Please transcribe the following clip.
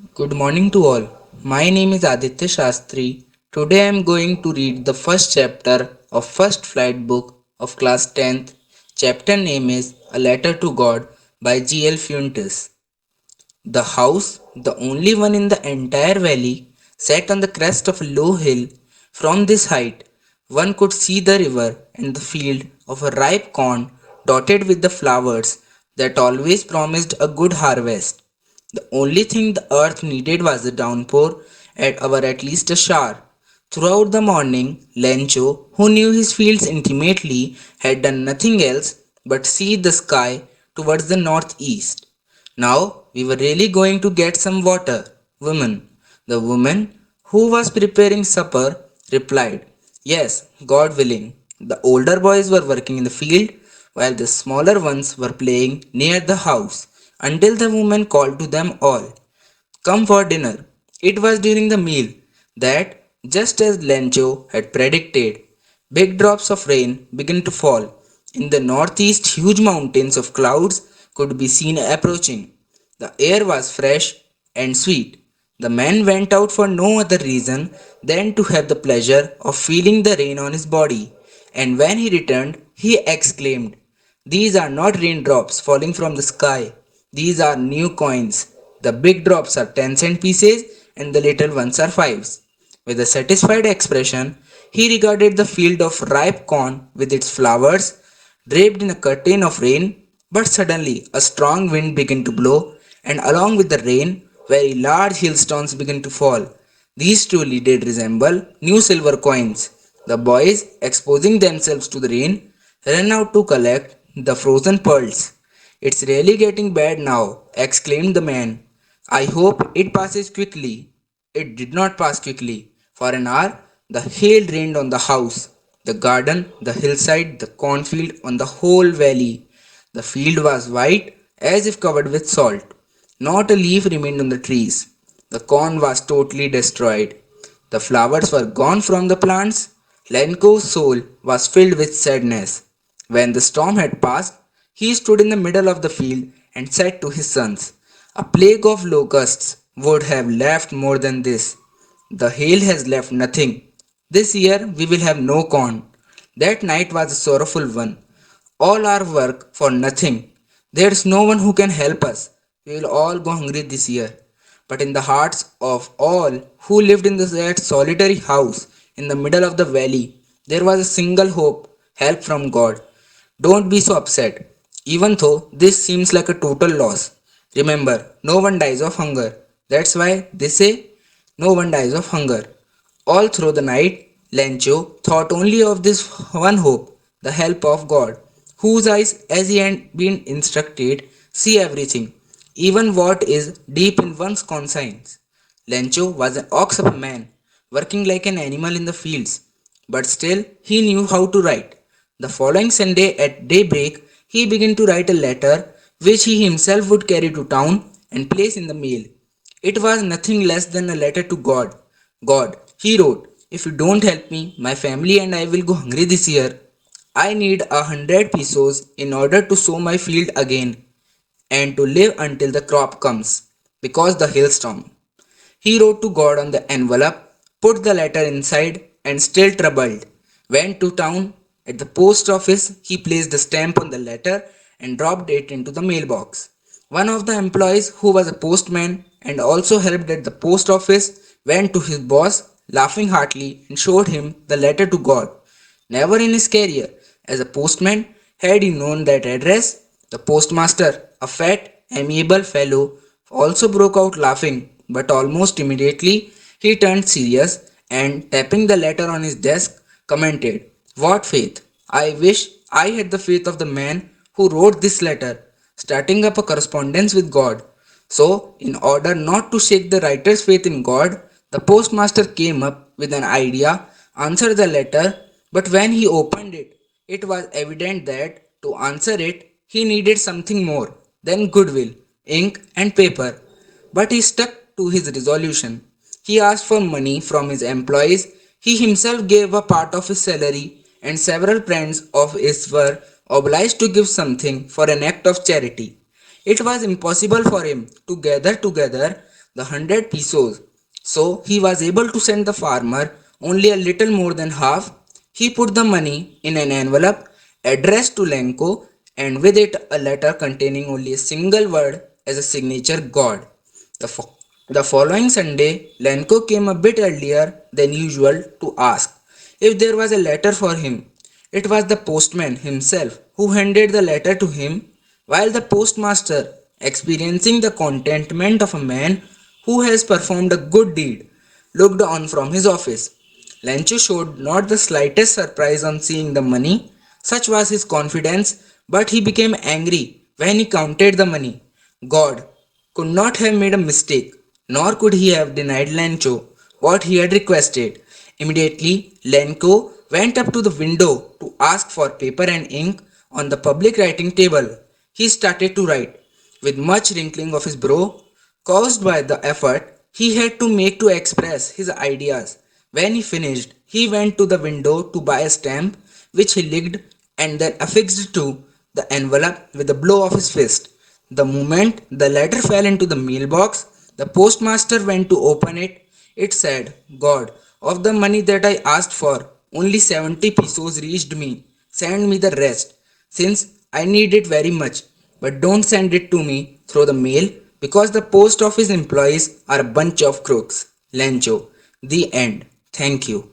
Good morning to all. My name is Aditya Shastri. Today I am going to read the first chapter of First Flight book of class 10th. Chapter name is A Letter to God by G.L. Fuentes. The house, the only one in the entire valley, sat on the crest of a low hill. From this height, one could see the river and the field of a ripe corn dotted with the flowers that always promised a good harvest. The only thing the earth needed was a downpour or at least a shower. Throughout the morning, Lencho, who knew his fields intimately, had done nothing else but see the sky towards the northeast. Now we were really going to get some water, woman. The woman who was preparing supper replied, Yes, God willing. The older boys were working in the field while the smaller ones were playing near the house until the woman called to them all. Come for dinner. It was during the meal that, just as Lencho had predicted, big drops of rain began to fall. In the northeast, huge mountains of clouds could be seen approaching. The air was fresh and sweet. The man went out for no other reason than to have the pleasure of feeling the rain on his body, and when he returned, he exclaimed, These are not raindrops falling from the sky. These are new coins. The big drops are 10-cent pieces and the little ones are fives. With a satisfied expression, he regarded the field of ripe corn with its flowers draped in a curtain of rain. But suddenly a strong wind began to blow, and along with the rain, very large hailstones began to fall. These truly did resemble new silver coins. The boys, exposing themselves to the rain, ran out to collect the frozen pearls. It's really getting bad now, exclaimed the man. I hope it passes quickly. It did not pass quickly. For an hour, the hail rained on the house, the garden, the hillside, the cornfield, on the whole valley. The field was white as if covered with salt. Not a leaf remained on the trees. The corn was totally destroyed. The flowers were gone from the plants. Lenko's soul was filled with sadness. When the storm had passed, he stood in the middle of the field and said to his sons, A plague of locusts would have left more than this. The hail has left nothing. This year we will have no corn. That night was a sorrowful one. All our work for nothing. There's no one who can help us. We will all go hungry this year. But in the hearts of all who lived in that solitary house in the middle of the valley, there was a single hope, help from God. Don't be so upset, even though this seems like a total loss. Remember, no one dies of hunger. That's why they say no one dies of hunger. All through the night, Lencho thought only of this one hope, the help of God, whose eyes, as he had been instructed, see everything, even what is deep in one's conscience. Lencho was an ox of a man, working like an animal in the fields, but still he knew how to write. The following Sunday at daybreak, he began to write a letter which he himself would carry to town and place in the mail. It was nothing less than a letter to God. God, he wrote, if you don't help me, my family and I will go hungry this year. I need 100 pesos in order to sow my field again and to live until the crop comes because the hailstorm. He wrote to God on the envelope, put the letter inside, and still troubled, went to town. At the post office, he placed the stamp on the letter and dropped it into the mailbox. One of the employees, who was a postman and also helped at the post office, went to his boss, laughing heartily, and showed him the letter to God. Never in his career as a postman had he known that address. The postmaster, a fat, amiable fellow, also broke out laughing, but almost immediately he turned serious and, tapping the letter on his desk, commented, What faith! I wish I had the faith of the man who wrote this letter, starting up a correspondence with God. So, in order not to shake the writer's faith in God, the postmaster came up with an idea, answered the letter, but when he opened it, it was evident that to answer it, he needed something more than goodwill, ink, and paper. But he stuck to his resolution. He asked for money from his employees. He himself gave a part of his salary, and several friends of his were obliged to give something for an act of charity. It was impossible for him to gather together the 100 pesos. So he was able to send the farmer only a little more than half. He put the money in an envelope addressed to Lenko and with it a letter containing only a single word as a signature God. The, fo- the following Sunday, Lenko came a bit earlier than usual to ask if there was a letter for him. It was the postman himself who handed the letter to him, while the postmaster, experiencing the contentment of a man who has performed a good deed, looked on from his office. Lencho showed not the slightest surprise on seeing the money, such was his confidence, but he became angry when he counted the money. God could not have made a mistake, nor could he have denied Lencho what he had requested. Immediately, Lenko went up to the window to ask for paper and ink on the public writing table. He started to write, with much wrinkling of his brow, caused by the effort he had to make to express his ideas. When he finished, he went to the window to buy a stamp, which he licked and then affixed to the envelope with a blow of his fist. The moment the letter fell into the mailbox, the postmaster went to open it. It said, God, of the money that I asked for, only 70 pesos reached me. Send me the rest, since I need it very much. But don't send it to me through the mail because the post office employees are a bunch of crooks. Lencho. The end. Thank you.